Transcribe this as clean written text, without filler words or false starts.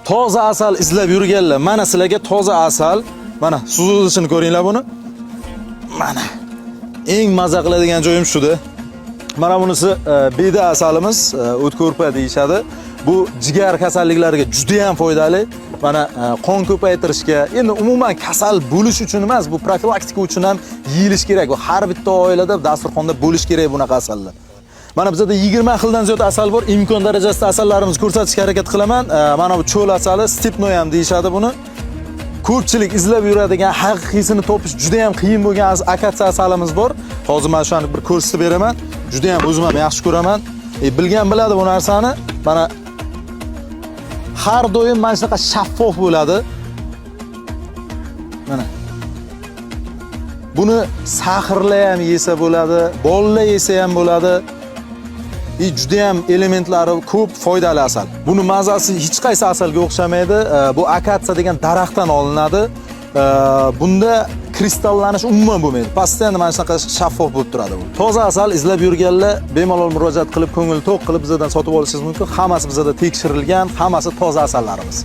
Toza asal izlab yurganlar, mana sizlarga toza asal, mana suzilishini ko'ringlar buni. Mana eng maza qiladigan joyim shuda. Mana bunisi beda asalimiz, o'tko'rpa deyshadi. Bu jigar kasalliklariga juda ham foydali. Mana qon ko'paytirishga, endi umuman kasal bo'lish uchun emas, bu profilaktika uchun ham yeyilish kerak. Bu har bitta oilada dasturxonda bo'lish kerak bunaqa asallar. Mana bizda 20 xildan ziyod asal bor. Imkon darajasida asallarimizni ko'rsatishga harakat qilaman. Mana bu cho'l asali, stepnoy ham deyshadi buni. Ko'pchilik izlab yuradigan, haqiqiysini topish juda ham qiyin bo'lgan akatsiya asalimiz bor. Hozir men shuni bir ko'rsatib beraman. Juda ham o'zim ham yaxshi ko'raman. Bilgan biladi bu narsani. Mana har doim mana shunaqa shaffof bo'ladi. Mana. Buni sahrlar ham yesa bo'ladi, bolalar yesa ham bo'ladi. Juda ham elementlari ko'p, foydali asal. Buni mazasi hech qaysi asalga o'xshamaydi. Bu akatsiya degan daraxtdan olinadi. Bunda kristallanish umuman bo'lmaydi. Pastda mana shunaqa shaffof bo'lib turadi bu. Toza asal izlab yurganlar bemalol murojaat qilib, ko'ngil to'q qilib bizdan sotib olishingiz mumkin. Hammasi bizda tekshirilgan, hammasi toza asallarimiz.